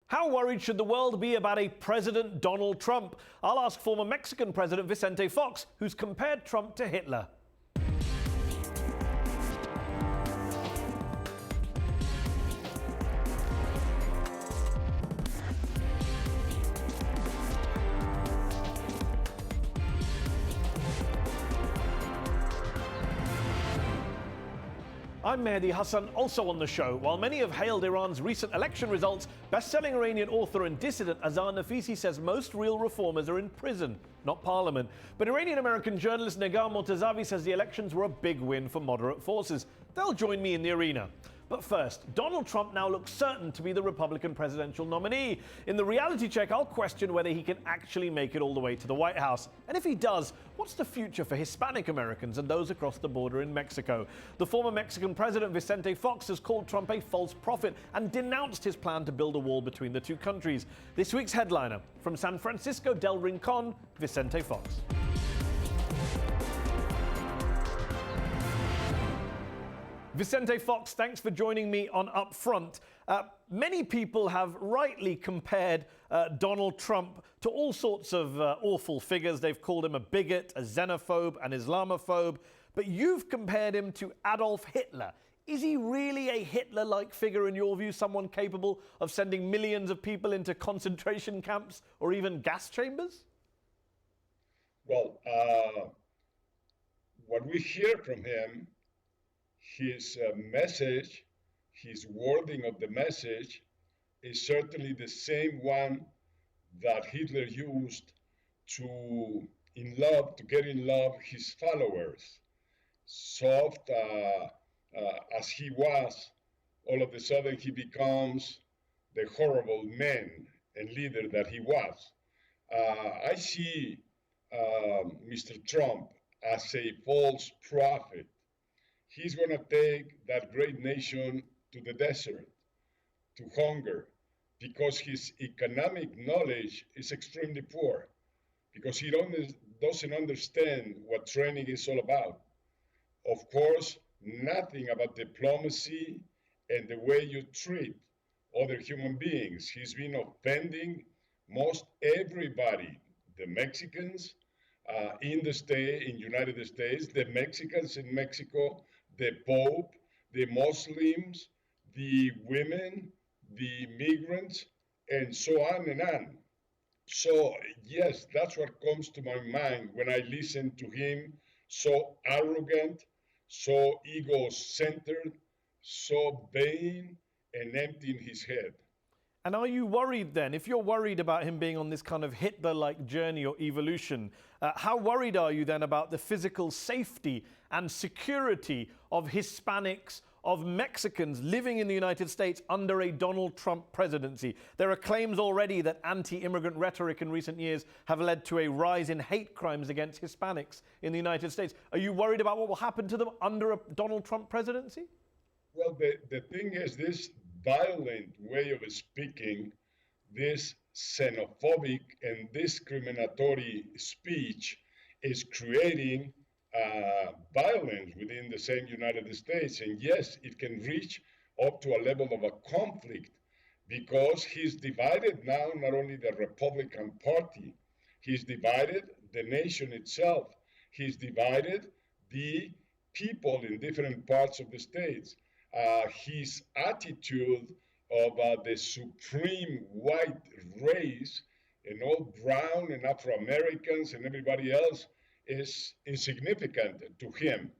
How worried should the world be about a President Donald Trump? I'll ask former Mexican President Vicente Fox, who's compared Trump to Hitler. I'm Mehdi Hasan, also on the show. While many have hailed Iran's recent election results, best-selling Iranian author and dissident Azar Nafisi says most real reformers are in prison, not parliament. But Iranian-American journalist Negar Mortazavi says the elections were a big win for moderate forces. They'll join me in the arena. But first, Donald Trump now looks certain to be the Republican presidential nominee. In the reality check, I'll question whether he can actually make it all the way to the White House. And if he does, what's the future for Hispanic Americans and those across the border in Mexico? The former Mexican President Vicente Fox has called Trump a false prophet and denounced his plan to build a wall between the two countries. This week's headliner, from San Francisco del Rincon, Vicente Fox. Vicente Fox, thanks for joining me on UpFront. Many people have rightly compared Donald Trump to all sorts of awful figures. They've called him a bigot, a xenophobe, an Islamophobe. But you've compared him to Adolf Hitler. Is he really a Hitler-like figure in your view, someone capable of sending millions of people into concentration camps or even gas chambers? Well, what we hear from him, his message, his wording of the message is certainly the same one that Hitler used to get in love his followers. Soft as he was, all of a sudden he becomes the horrible man and leader that he was. I see Mr. Trump as a false prophet. He's going to take that great nation to the desert, to hunger, because his economic knowledge is extremely poor, because he doesn't understand what training is all about. Of course, nothing about diplomacy and the way you treat other human beings. He's been offending most everybody, the Mexicans in the United States, the Mexicans in Mexico, the Pope, the Muslims, the women, the immigrants, and so on and on. So yes, that's what comes to my mind when I listen to him, so arrogant, so ego-centered, so vain, and empty in his head. And are you worried then, if you're worried about him being on this kind of Hitler-like journey or evolution, how worried are you then about the physical safety and security of Hispanics, of Mexicans living in the United States under a Donald Trump presidency? There are claims already that anti-immigrant rhetoric in recent years have led to a rise in hate crimes against Hispanics in the United States. Are you worried about what will happen to them under a Donald Trump presidency? Well, the thing is, this violent way of speaking, this xenophobic and discriminatory speech is creating violence within the same United States. And yes, it can reach up to a level of a conflict because he's divided now not only the Republican Party, he's divided the nation itself. He's divided the people in different parts of the states. His attitude of the supreme white race and all brown and Afro-Americans and everybody else is insignificant to him.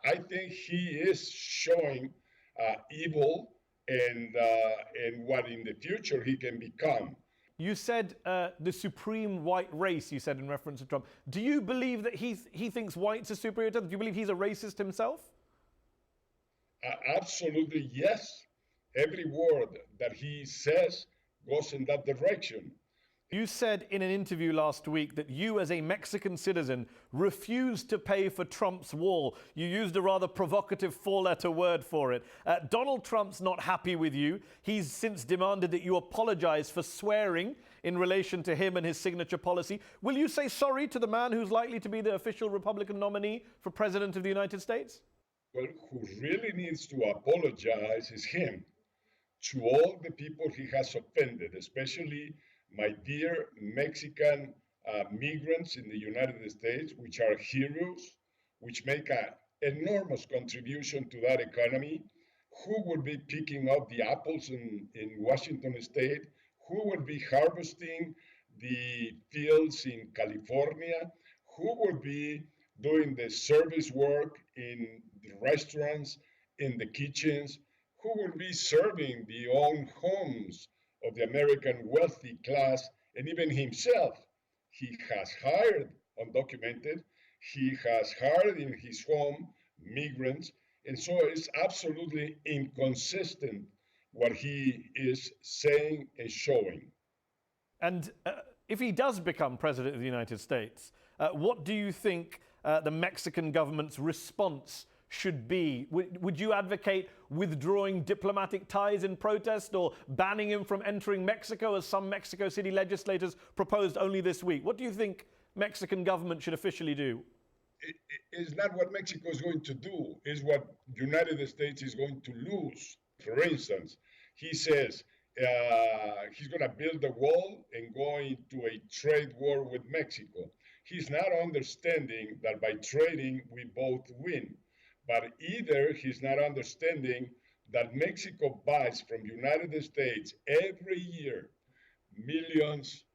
I think he is showing evil and what in the future he can become. You said the supreme white race, you said in reference to Trump. Do you believe that he thinks whites are superior to others? Do you believe he's a racist himself? Absolutely, yes. Every word that he says goes in that direction. You said in an interview last week that you, as a Mexican citizen, refused to pay for Trump's wall. You used a rather provocative four-letter word for it. Donald Trump's not happy with you. He's since demanded that you apologize for swearing in relation to him and his signature policy. Will you say sorry to the man who's likely to be the official Republican nominee for President of the United States? Well, who really needs to apologize is him to all the people he has offended, especially my dear Mexican migrants in the United States, which are heroes, which make an enormous contribution to that economy. Who will be picking up the apples in Washington State? Who will be harvesting the fields in California? Who will be doing the service work in the restaurants, in the kitchens? Who will be serving the own homes of the American wealthy class and even himself? He has hired undocumented, he has hired in his home migrants, and so it's absolutely inconsistent what he is saying and showing. And if he does become president of the United States, what do you think the Mexican government's response should be? Would you advocate withdrawing diplomatic ties in protest or banning him from entering Mexico, as some Mexico City legislators proposed only this week? What do you think Mexican government should officially do? It's not what Mexico is going to do. It's what the United States is going to lose. For instance, he says he's going to build a wall and go into a trade war with Mexico. He's not understanding that by trading, we both win. But either he's not understanding that Mexico buys from the United States every year millions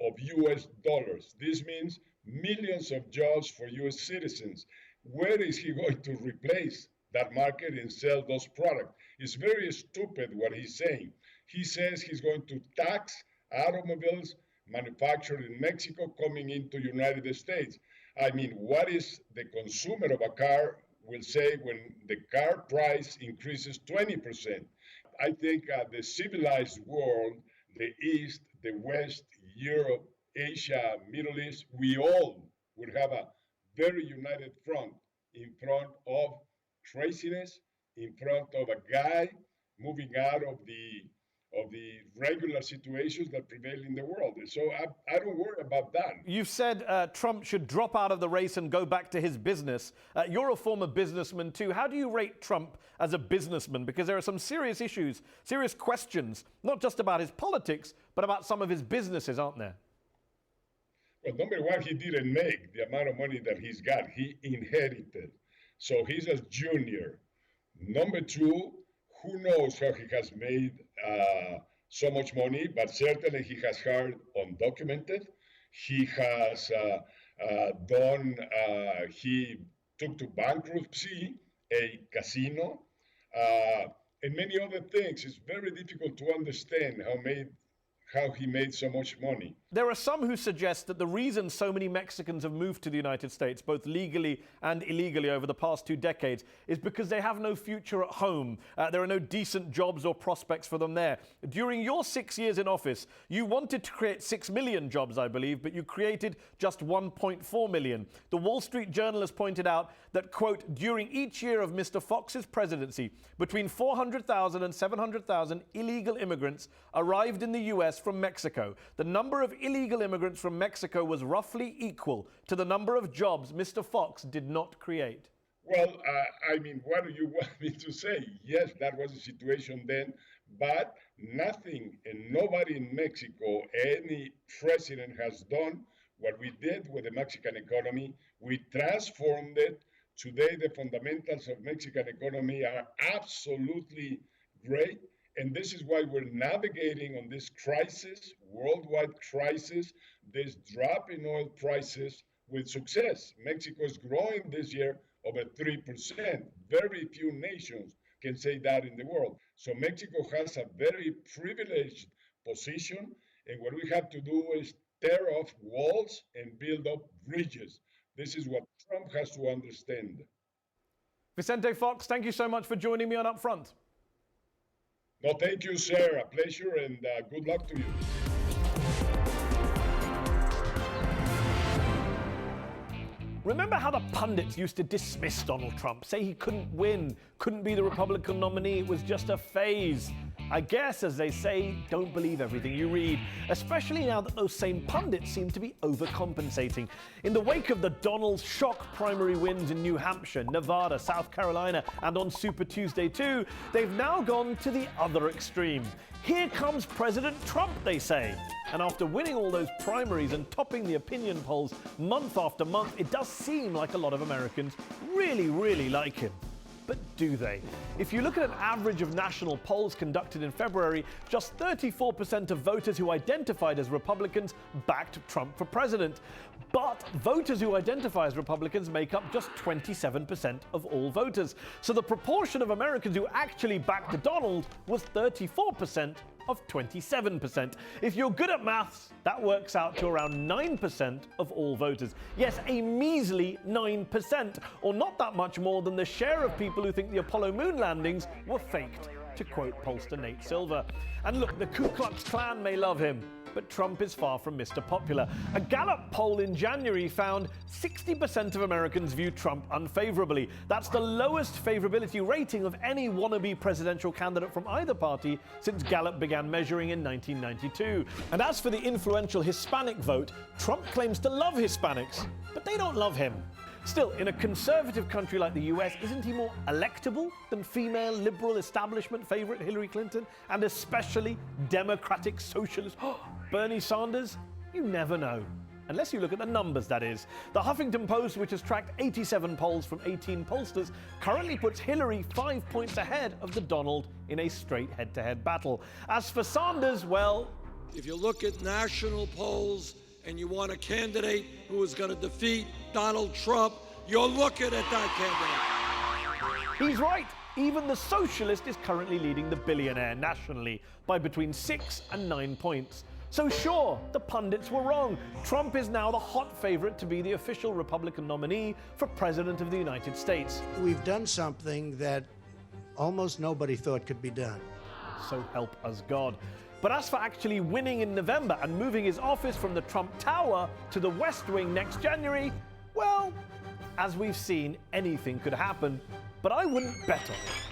of US dollars. This means millions of jobs for US citizens. Where is he going to replace that market and sell those products? It's very stupid what he's saying. He says he's going to tax automobiles manufactured in Mexico coming into the United States. I mean, what is the consumer of a car will say when the car price increases 20%? I think the civilized world, the East, the West, Europe, Asia, Middle East, we all would have a very united front in front of craziness, in front of a guy moving out of the regular situations that prevail in the world. So I don't worry about that. You've said Trump should drop out of the race and go back to his business. You're a former businessman too. How do you rate Trump as a businessman? Because there are some serious issues, serious questions, not just about his politics, but about some of his businesses, aren't there? Well, number one, he didn't make the amount of money that he's got. He inherited. So he's a junior. Number two, who knows how he has made so much money, but certainly he has hired undocumented. He has he took to bankruptcy a casino and many other things. It's very difficult to understand how he made so much money. There are some who suggest that the reason so many Mexicans have moved to the United States, both legally and illegally over the past 2 decades, is because they have no future at home. There are no decent jobs or prospects for them there. During your 6 years in office, you wanted to create 6 million jobs, I believe, but you created just 1.4 million. The Wall Street Journal has pointed out that, quote, during each year of Mr. Fox's presidency, between 400,000 and 700,000 illegal immigrants arrived in the U.S. from Mexico. The number of illegal immigrants from Mexico was roughly equal to the number of jobs Mr. Fox did not create. Well, I mean, what do you want me to say? Yes, that was the situation then, but nothing and nobody in Mexico, any president has done what we did with the Mexican economy. We transformed it. Today, the fundamentals of Mexican economy are absolutely great. And this is why we're navigating on this crisis, worldwide crisis, this drop in oil prices with success. Mexico is growing this year over 3%. Very few nations can say that in the world. So Mexico has a very privileged position. And what we have to do is tear off walls and build up bridges. This is what Trump has to understand. Vicente Fox, thank you so much for joining me on UpFront. No, thank you, sir. A pleasure, and good luck to you. Remember how the pundits used to dismiss Donald Trump, say he couldn't win, couldn't be the Republican nominee, it was just a phase. I guess, as they say, don't believe everything you read, especially now that those same pundits seem to be overcompensating. In the wake of the Donald shock primary wins in New Hampshire, Nevada, South Carolina, and on Super Tuesday too, they've now gone to the other extreme. Here comes President Trump, they say. And after winning all those primaries and topping the opinion polls month after month, it does seem like a lot of Americans really like him. But do they? If you look at an average of national polls conducted in February, just 34% of voters who identified as Republicans backed Trump for president. But voters who identify as Republicans make up just 27% of all voters. So the proportion of Americans who actually backed Donald was 34% of 27%. If you're good at maths, that works out to around 9% of all voters. Yes, a measly 9%, or not that much more than the share of people who think the Apollo moon landings were faked, to quote pollster Nate Silver. And look, the Ku Klux Klan may love him, but Trump is far from Mr. Popular. A Gallup poll in January found 60% of Americans view Trump unfavorably. That's the lowest favorability rating of any wannabe presidential candidate from either party since Gallup began measuring in 1992. And as for the influential Hispanic vote, Trump claims to love Hispanics, but they don't love him. Still, in a conservative country like the US, isn't he more electable than female liberal establishment favorite Hillary Clinton? And especially Democratic socialist Bernie Sanders? You never know. Unless you look at the numbers, that is. The Huffington Post, which has tracked 87 polls from 18 pollsters, currently puts Hillary 5 points ahead of the Donald in a straight head-to-head battle. As for Sanders, well, if you look at national polls and you want a candidate who is going to defeat Donald Trump, you're looking at that candidate. He's right. Even the socialist is currently leading the billionaire nationally by between 6 and 9 points. So sure, the pundits were wrong. Trump is now the hot favorite to be the official Republican nominee for President of the United States. We've done something that almost nobody thought could be done. So help us God. But as for actually winning in November and moving his office from the Trump Tower to the West Wing next January, well, as we've seen, anything could happen, but I wouldn't bet on it.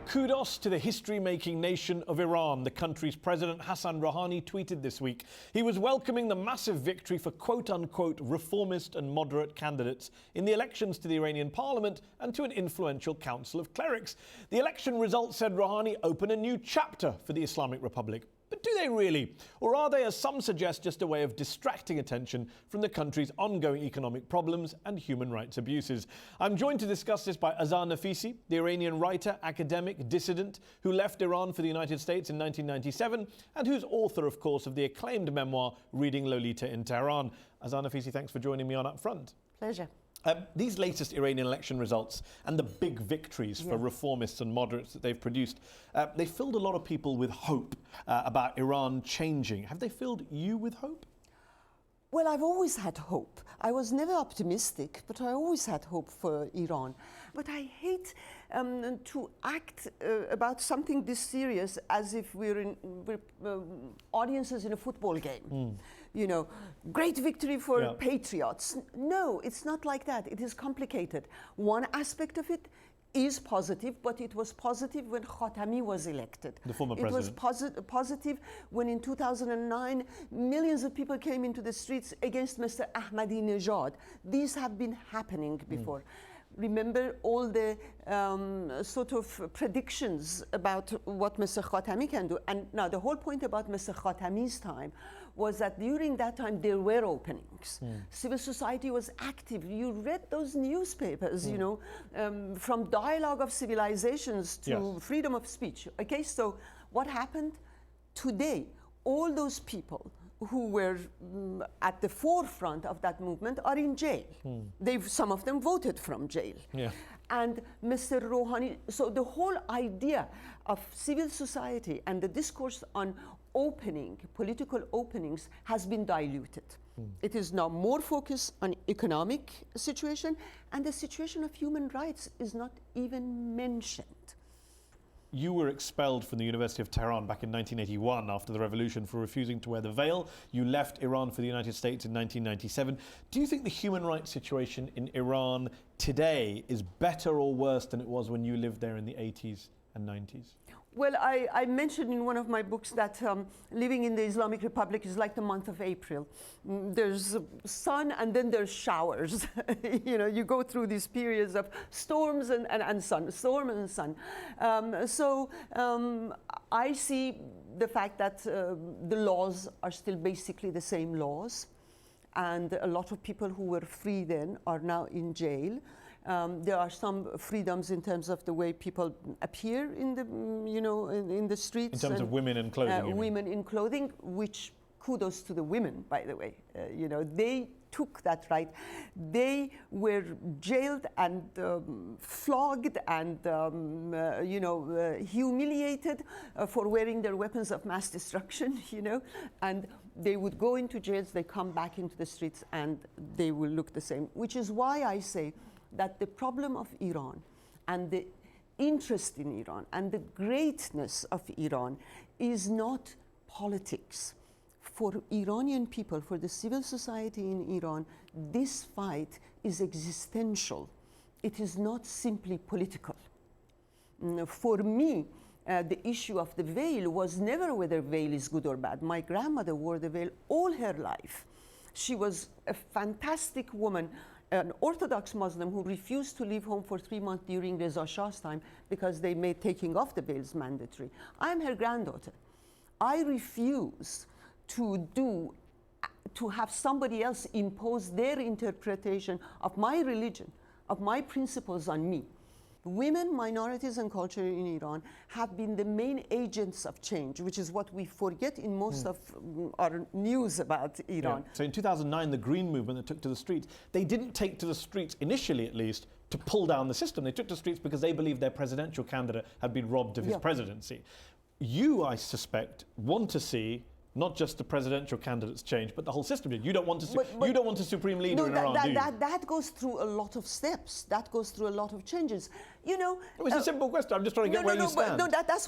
Kudos to the history-making nation of Iran, the country's President Hassan Rouhani tweeted this week. He was welcoming the massive victory for quote-unquote reformist and moderate candidates in the elections to the Iranian parliament and to an influential council of clerics. The election results, said Rouhani, open a new chapter for the Islamic Republic. But do they really? Or are they, as some suggest, just a way of distracting attention from the country's ongoing economic problems and human rights abuses? I'm joined to discuss this by Azar Nafisi, the Iranian writer, academic, dissident, who left Iran for the United States in 1997 and who's author, of course, of the acclaimed memoir, Reading Lolita in Tehran. Azar Nafisi, thanks for joining me on UpFront. Pleasure. These latest Iranian election results and the big victories for reformists and moderates that they've produced, they filled a lot of people with hope about Iran changing. Have they filled you with hope? Well, I've always had hope. I was never optimistic, but I always had hope for Iran. But I hate to act about something this serious as if we're audiences in a football game. You know, great victory for patriots. No, it's not like that. It is complicated. One aspect of it is positive, but it was positive when Khatami was elected. The former president. It was positive when in 2009 millions of people came into the streets against Mr. Ahmadinejad. These have been happening before. Remember all the sort of predictions about what Mr. Khatami can do. And now the whole point about Mr. Khatami's time was that during that time there were openings. Civil society was active. You read those newspapers, you know, from dialogue of civilizations to freedom of speech. Okay, so what happened? Today, all those people who were at the forefront of that movement are in jail. Some of them voted from jail. And Mr. Rouhani, so the whole idea of civil society and the discourse on opening, political openings, has been diluted. It is now more focused on economic situation, and the situation of human rights is not even mentioned. you were expelled from the University of Tehran back in 1981 after the revolution for refusing to wear the veil. You left Iran for the United States in 1997. Do you think the human rights situation in Iran today is better or worse than it was when you lived there in the 80s and 90s? Well, I mentioned in one of my books that living in the Islamic Republic is like the month of April. There's sun and then there's showers. You know, you go through these periods of storms and sun, storm and sun. I see the fact that the laws are still basically the same laws. And a lot of people who were free then are now in jail. There are some freedoms in terms of the way people appear in the, in the streets. In terms of women in clothing. Women in clothing, which kudos to the women, by the way. They took that right. They were jailed and flogged and, humiliated for wearing their weapons of mass destruction, and they would go into jails, they come back into the streets, and they will look the same, which is why I say that the problem of Iran and the interest in Iran and the greatness of Iran is not politics. For Iranian people, for the civil society in Iran, this fight is existential. It is not simply political. For me, the issue of the veil was never whether veil is good or bad. My grandmother wore the veil all her life. She was a fantastic woman, an Orthodox Muslim who refused to leave home for 3 months during Reza Shah's time because they made taking off the veils mandatory. I'm her granddaughter. I refuse to have somebody else impose their interpretation of my religion, of my principles on me. Women, minorities, and culture in Iran have been the main agents of change, which is what we forget in most of our news about Iran. Yeah. So in 2009, the Green Movement that took to the streets, they didn't take to the streets, initially at least, to pull down the system. They took to the streets because they believed their presidential candidate had been robbed of his presidency. You, I suspect, want to see not just the presidential candidates change, but the whole system. You don't want to. You don't want a supreme leader in Iran, do you? That goes through a lot of steps. That goes through a lot of changes. It's a simple question. I'm just trying to get where you stand. That's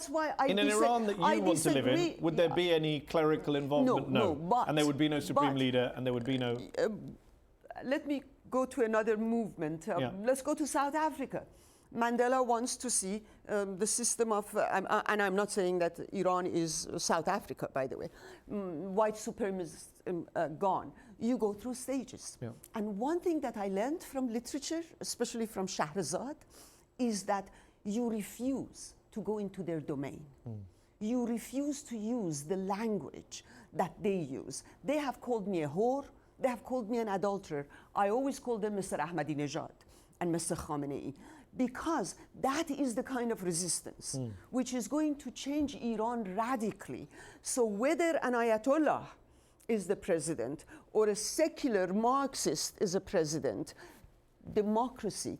why I. In an Iran that you want to live in, would there be any clerical involvement? No. But, and there would be no supreme leader, and there would be no. Let me go to another movement. Let's go to South Africa. Mandela wants to see the system of, and I'm not saying that Iran is South Africa, by the way, white supremacists gone. You go through stages. Yeah. And one thing that I learned from literature, especially from Shahrazad, is that you refuse to go into their domain. You refuse to use the language that they use. They have called me a whore. They have called me an adulterer. I always call them Mr. Ahmadinejad and Mr. Khamenei, because that is the kind of resistance which is going to change Iran radically. So whether an Ayatollah is the president or a secular Marxist is a president, democracy,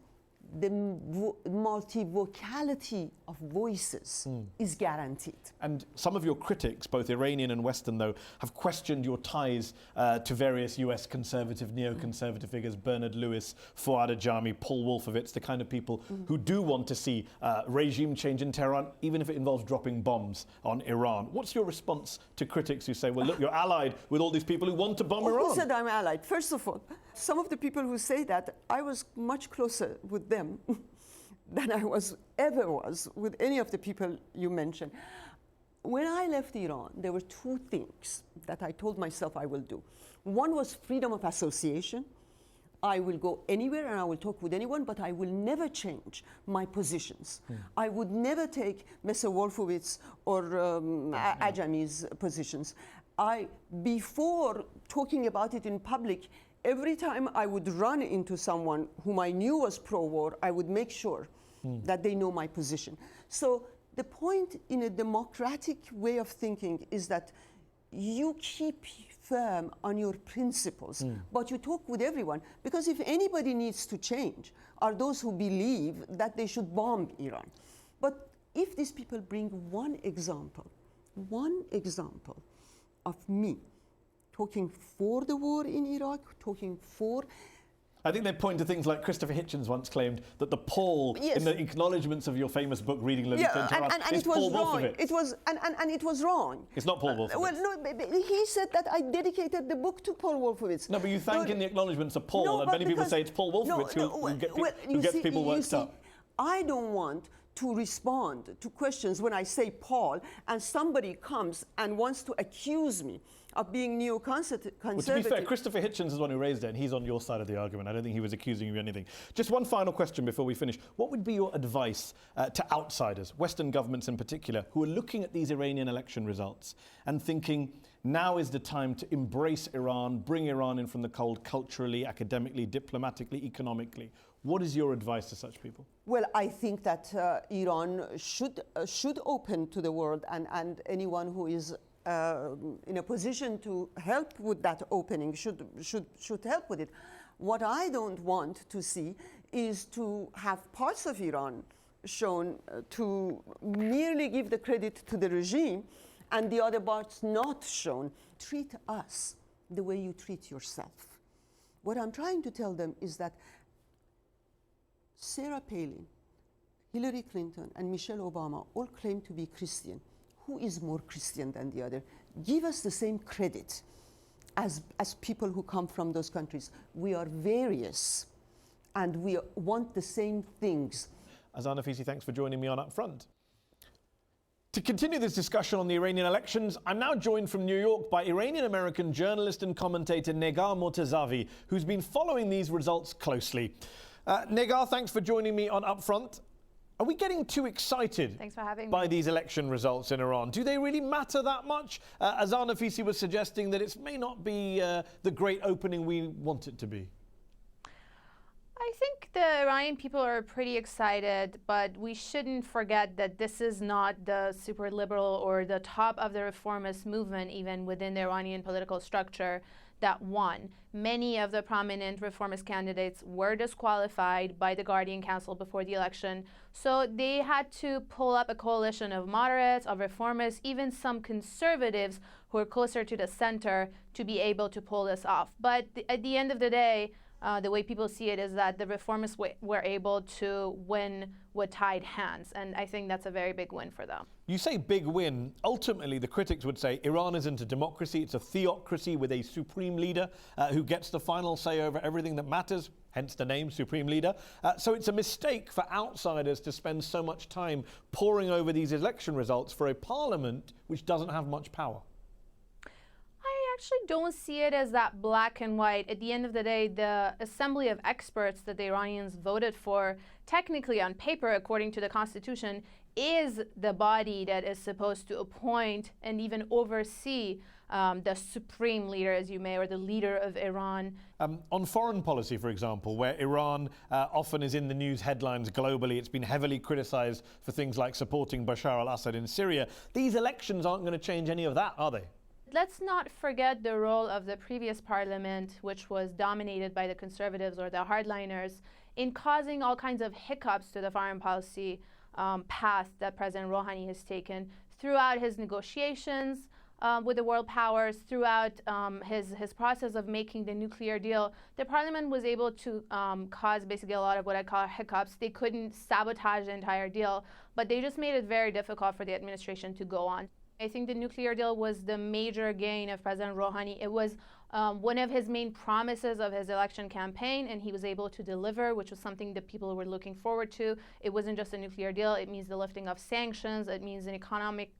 the multivocality of voices is guaranteed. And some of your critics, both Iranian and Western, though, have questioned your ties to various US conservative, neoconservative figures, Bernard Lewis, Fuad Ajami, Paul Wolfowitz, the kind of people who do want to see regime change in Tehran, even if it involves dropping bombs on Iran. What's your response to critics who say, well, look, you're allied with all these people who want to bomb Iran? Who said I'm allied? First of all, some of the people who say that, I was much closer with them than I ever was with any of the people you mentioned. When I left Iran, there were 2 things that I told myself I will do. One was freedom of association. I will go anywhere and I will talk with anyone, but I will never change my positions. I would never take Mr. Wolfowitz or Ajami's positions. Before talking about it in public, every time I would run into someone whom I knew was pro-war, I would make sure that they know my position. So the point in a democratic way of thinking is that you keep firm on your principles, but you talk with everyone. Because if anybody needs to change, are those who believe that they should bomb Iran. But if these people bring one example of me talking for the war in Iraq, talking for I think they point to things like Christopher Hitchens once claimed that the Paul in the acknowledgements of your famous book, Reading Lily and is it was Paul wrong. Wolfowitz. It was, and it was wrong. It's not Paul Wolfowitz. Well, no, he said that I dedicated the book to Paul Wolfowitz. No, but you thank in the acknowledgements of Paul, and many people say it's Paul Wolfowitz who gets people worked up. I don't want to respond to questions when I say Paul, and somebody comes and wants to accuse me of being neoconservative. Well, to be fair, Christopher Hitchens is the one who raised it, and he's on your side of the argument. I don't think he was accusing you of anything. Just one final question before we finish. What would be your advice to outsiders, Western governments in particular, who are looking at these Iranian election results and thinking, now is the time to embrace Iran, bring Iran in from the cold culturally, academically, diplomatically, economically? What is your advice to such people? Well, I think that Iran should open to the world, and anyone who is in a position to help with that opening should help with it. What I don't want to see is to have parts of Iran shown to merely give the credit to the regime and the other parts not shown. Treat us the way you treat yourself. What I'm trying to tell them is that Sarah Palin, Hillary Clinton, and Michelle Obama all claim to be Christian. Who is more Christian than the other? Give us the same credit as people who come from those countries. We are various, and we want the same things. Azar Nafisi, thanks for joining me on UpFront. To continue this discussion on the Iranian elections, I'm now joined from New York by Iranian-American journalist and commentator Negar Mortazavi, who's been following these results closely. Negar, thanks for joining me on UpFront. Are we getting too excited by these election results in Iran? Do they really matter that much? Azar Nafisi was suggesting that it may not be the great opening we want it to be. I think the Iranian people are pretty excited, but we shouldn't forget that this is not the super liberal or the top of the reformist movement, even within the Iranian political structure, that won. Many of the prominent reformist candidates were disqualified by the Guardian Council before the election, so they had to pull up a coalition of moderates, of reformists, even some conservatives who are closer to the center to be able to pull this off. But at the end of the day, the way people see it is that the reformists were able to win with tied hands, and I think that's a very big win for them. You say big win. Ultimately, the critics would say Iran isn't a democracy, it's a theocracy with a supreme leader who gets the final say over everything that matters, hence the name, Supreme Leader. So it's a mistake for outsiders to spend so much time poring over these election results for a parliament which doesn't have much power. I actually don't see it as that black and white. At the end of the day, the assembly of experts that the Iranians voted for, technically on paper, according to the constitution, is the body that is supposed to appoint and even oversee the supreme leader, as you may, or the leader of Iran. On foreign policy, for example, where Iran often is in the news headlines globally, it's been heavily criticized for things like supporting Bashar al-Assad in Syria. These elections aren't going to change any of that, are they? Let's not forget the role of the previous parliament, which was dominated by the conservatives or the hardliners, in causing all kinds of hiccups to the foreign policy path that President Rouhani has taken throughout his negotiations with the world powers, throughout his process of making the nuclear deal. The parliament was able to cause basically a lot of what I call hiccups. They couldn't sabotage the entire deal, but they just made it very difficult for the administration to go on. I think the nuclear deal was the major gain of President Rouhani. It was one of his main promises of his election campaign, and he was able to deliver, which was something that people were looking forward to. It wasn't just a nuclear deal. It means the lifting of sanctions. It means an economic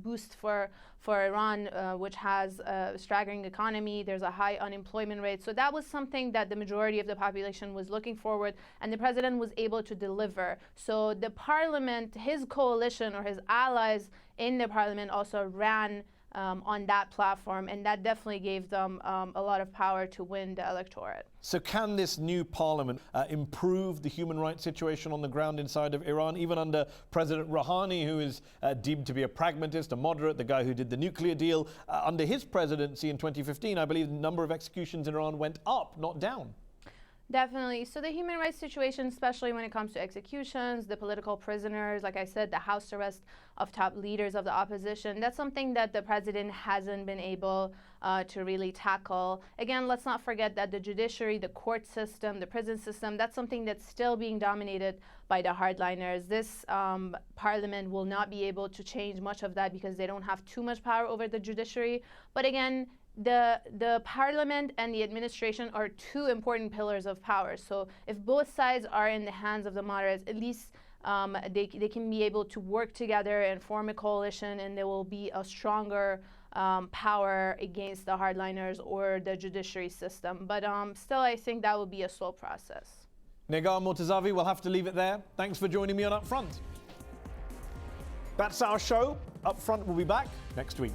boost for Iran, which has a staggering economy. There's a high unemployment rate. So that was something that the majority of the population was looking forward, and the president was able to deliver. So the parliament, his coalition or his allies in the parliament also ran on that platform, and that definitely gave them a lot of power to win the electorate. So can this new parliament improve the human rights situation on the ground inside of Iran, even under President Rouhani, who is deemed to be a pragmatist, a moderate, the guy who did the nuclear deal? Under his presidency in 2015, I believe the number of executions in Iran went up, not down. Definitely. So the human rights situation, especially when it comes to executions, the political prisoners, like I said, the house arrest of top leaders of the opposition, that's something that the president hasn't been able to really tackle. Again, let's not forget that the judiciary, the court system, the prison system, that's something that's still being dominated by the hardliners. This parliament will not be able to change much of that because they don't have too much power over the judiciary. But again, the parliament and the administration are two important pillars of power. So if both sides are in the hands of the moderates, at least they can be able to work together and form a coalition, and there will be a stronger power against the hardliners or the judiciary system. But still, I think that would be a slow process. Negar Mortazavi, we'll have to leave it there. Thanks for joining me on UpFront. That's our show. UpFront will be back next week.